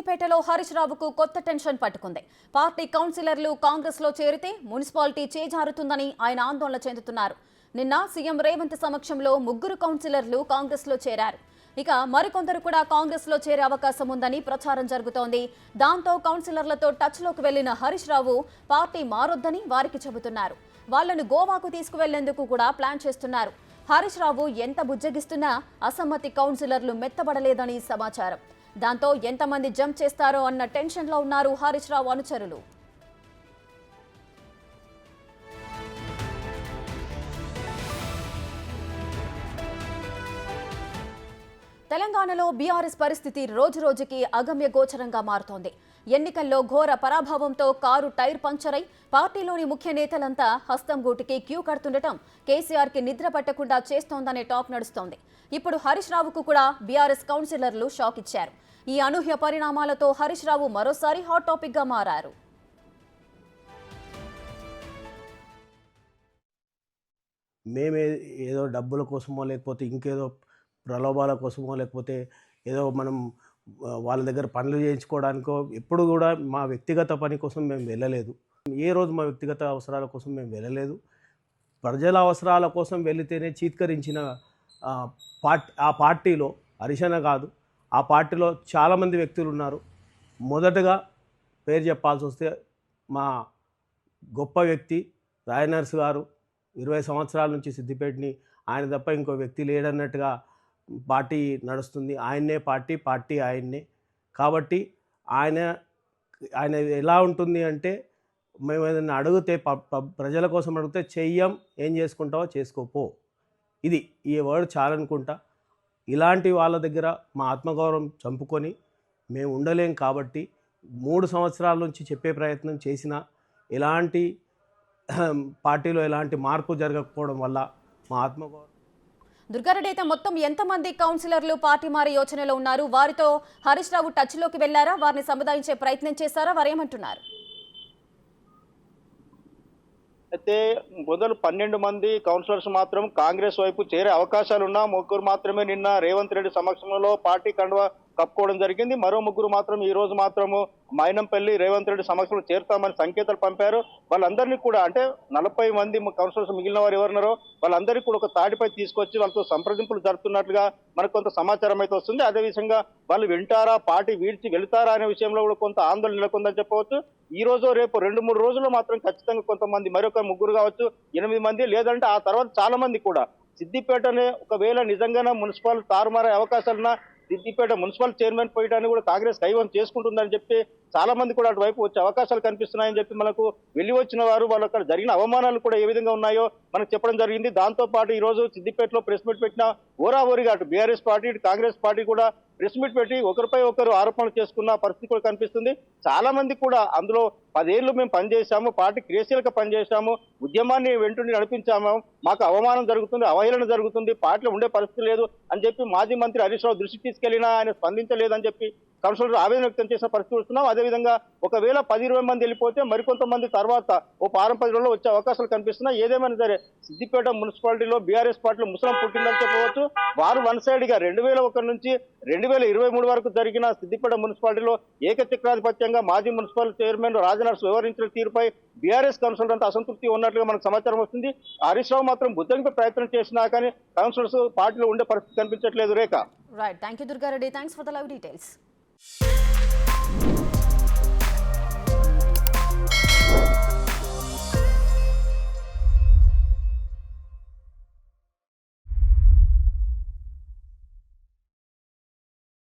సిద్దిపేటలో హరీష్ రావుకు కొత్త టెన్షన్ పట్టుకుంది. పార్టీ కౌన్సిలర్లు కాంగ్రెస్ లో చేరితే మున్సిపాలిటీ చేజారుతుందని ఆయన ఆందోళన చెందుతున్నారు. నిన్న సీఎం రేవంత్ సమక్షంలో 3 కౌన్సిలర్లు కాంగ్రెస్ లో చేరారు. ఇక మరికొందరు కూడా కాంగ్రెస్ లో చేరే అవకాశం ఉందని ప్రచారం జరుగుతోంది. దాంతో కౌన్సిలర్లతో టచ్ లోకి వెళ్లిన హరీష్ రావు పార్టీ మారొద్దని వారికి చెబుతున్నారు. వాళ్లను గోవాకు తీసుకువెళ్లేందుకు కూడా ప్లాన్ చేస్తున్నారు. హరీష్ రావు ఎంత బుజ్జగిస్తున్నా అసమ్మతి కౌన్సిలర్లు మెత్తబడలేదని సమాచారం. దాంతో ఎంతమంది జంప్ చేస్తారో అన్న టెన్షన్లో ఉన్నారు హరీష్ రావు అనుచరులు. తెలంగాణలో బీఆర్ఎస్ పరిస్థితి రోజురోజుకి అగమ్య గోచరంగా మారుతోంది. ఎన్నికల్లో ఘోర పరాభవంతో కారు టైర్ పంక్చరై పార్టీలోని ముఖ్య నేతలంతా హస్తం గూటికి క్యూ కడుతుండటం కేసీఆర్కి నిద్ర పట్టకుండా చేస్తోందనే టాక్ నడుస్తోంది. ఇప్పుడు హరీష్ రావుకు కూడా బీఆర్ఎస్ కౌన్సిలర్లు షాక్ ఇచ్చారు. ఈ అనూహ్య పరిణామాలతో హరీష్ రావు మరోసారి హాట్ టాపిక్ గా మారారు. మేమే ఏదో డబ్బుల కోసమో లేకపోతే ఇంకేదో ప్రలోభాల కోసమో లేకపోతే ఏదో మనం వాళ్ళ దగ్గర పనులు చేయించుకోవడానికో ఎప్పుడు కూడా మా వ్యక్తిగత పని కోసం మేము వెళ్ళలేదు. ఏ రోజు మా వ్యక్తిగత అవసరాల కోసం మేము వెళ్ళలేదు. ప్రజల అవసరాల కోసం వెళితేనే చీత్కరించిన ఆ పార్టీలో హరిశన కాదు, ఆ పార్టీలో చాలామంది వ్యక్తులు ఉన్నారు. మొదటగా పేరు చెప్పాల్సి వస్తే మా గొప్ప వ్యక్తి రాయనర్స్ గారు 20 సంవత్సరాల నుంచి సిద్దిపేటని ఆయన తప్ప ఇంకో వ్యక్తి లేడన్నట్టుగా పార్టీ నడుస్తుంది. ఆయన్నే పార్టీ ఆయన్నే. కాబట్టి ఆయన ఎలా ఉంటుంది అంటే, మేము ఏదైనా అడిగితే ప్రజల కోసం అడిగితే చెయ్యం, ఏం చేసుకుంటావో చేసుకోపో, ఇది ఈ వర్డ్ చాలనుకుంటా. ఇలాంటి వాళ్ళ దగ్గర మా ఆత్మగౌరవం చంపుకొని మేము ఉండలేం. కాబట్టి 3 సంవత్సరాల నుంచి చెప్పే ప్రయత్నం చేసినా ఎలాంటి పార్టీలో ఎలాంటి మార్పు జరగకపోవడం వల్ల మా ఆత్మగౌరవం. దుర్గారెడ్డి, అయితే మొత్తం ఎంతమంది కౌన్సిలర్లు పార్టీ మారే యోచనలో ఉన్నారు? వారితో హరీష్ రావు టచ్ లోకి వెళ్లారా? వారిని సముదాయించే ప్రయత్నం చేశారా? వారేమంటున్నారు? అయితే మొదలు 12 మంది కౌన్సిలర్స్ మాత్రం కాంగ్రెస్ వైపు చేరే అవకాశాలున్నా 3 మాత్రమే నిన్న రేవంత్ రెడ్డి సమక్షంలో పార్టీ కండువా కప్పుకోవడం జరిగింది. మరో 3 మాత్రం ఈ రోజు మాత్రము మైనంపల్లి రేవంత్ రెడ్డి సమక్షంలో చేరుతామని సంకేతాలు పంపారు. వాళ్ళందరినీ కూడా అంటే 40 మంది కౌన్సిలర్స్ మిగిలిన వారు ఎవరున్నారో వాళ్ళందరికీ కూడా ఒక తాటిపై తీసుకొచ్చి వాళ్ళతో సంప్రదింపులు జరుపుతున్నట్లుగా మనకు కొంత సమాచారం అయితే వస్తుంది. అదేవిధంగా వాళ్ళు వింటారా, పార్టీ వీడ్చి వెళుతారా అనే విషయంలో కూడా కొంత ఆందోళన నెలకొందని చెప్పవచ్చు. ఈ రోజు రేపు 2-3 రోజుల్లో మాత్రం ఖచ్చితంగా కొంతమంది మరొక 3 కావచ్చు, 8 మంది, లేదంటే ఆ తర్వాత చాలా మంది కూడా సిద్దిపేటనే ఒకవేళ నిజంగానే మున్సిపల్ తారుమారే అవకాశాలున్నా సిద్దిపేట మున్సిపల్ చైర్మన్ పోయటాన్ని కూడా కాంగ్రెస్ కైవసం చేసుకుంటుందని చెప్పి చాలా మంది కూడా అటువైపు వచ్చే అవకాశాలు కనిపిస్తున్నాయని చెప్పి మనకు వెళ్ళి వచ్చిన వారు వాళ్ళు అక్కడ జరిగిన అవమానాలు కూడా ఏ విధంగా ఉన్నాయో మనకు చెప్పడం జరిగింది. దాంతో పాటు ఈ రోజు సిద్దిపేటలో ప్రెస్ మీట్ పెట్టిన ఓరాఓరిగా అటు బీఆర్ఎస్ పార్టీ ఇటు కాంగ్రెస్ పార్టీ కూడా ప్రెస్ మీట్ పెట్టి ఒకరిపై ఒకరు ఆరోపణలు చేసుకున్న పరిస్థితి కూడా కనిపిస్తుంది. చాలా మంది కూడా అందులో 10 ఏళ్లు మేము పనిచేశాము, పార్టీ క్రియాశీలక పనిచేశాము, ఉద్యమాన్ని వెంటుండి నడిపించాము, మాకు అవమానం జరుగుతుంది, అవహేళన జరుగుతుంది, పార్టీలో ఉండే పరిస్థితి లేదు అని చెప్పి మాజీ మంత్రి హరీష్ రావు దృష్టికి తీసుకెళ్లినా ఆయన స్పందించలేదని చెప్పి కౌన్సిలర్ ఆవేదన వ్యక్తం చేసిన పరిస్థితి చూస్తున్నాం. అదేవిధంగా ఒకవేళ 10-20 మంది వెళ్ళిపోతే మరికొంతమంది తర్వాత ఓ 10 రోజుల్లో వచ్చే అవకాశాలు కనిపిస్తున్నాయి. ఏదేమైనా సరే సిద్దిపేట మున్సిపాలిటీలో బీఆర్ఎస్ పార్టీలో ముసలం పుట్టిందని చెప్పవచ్చు. వారు వన్ సైడ్ గా 2001 నుంచి 2023 వరకు జరిగిన సిద్దిపేట మున్సిపాలిటీలో ఏకచక్రాధిపత్యంగా మాజీ మున్సిపల్ చైర్మన్ రాజనర్స్ వ్యవహరించిన తీరుపై బీఆర్ఎస్ కౌన్సిలర్ అంతా అసంతృప్తి ఉన్నట్లుగా మనకు సమాచారం వస్తుంది. హరీష్ రావు మాత్రం బుద్ధంగా ప్రయత్నం చేసినా కానీ కౌన్సిలర్స్ పార్టీలో ఉండే పరిస్థితి కనిపించట్లేదు. Rekha. Right, thank you Durga Reddy. Thanks for the live details.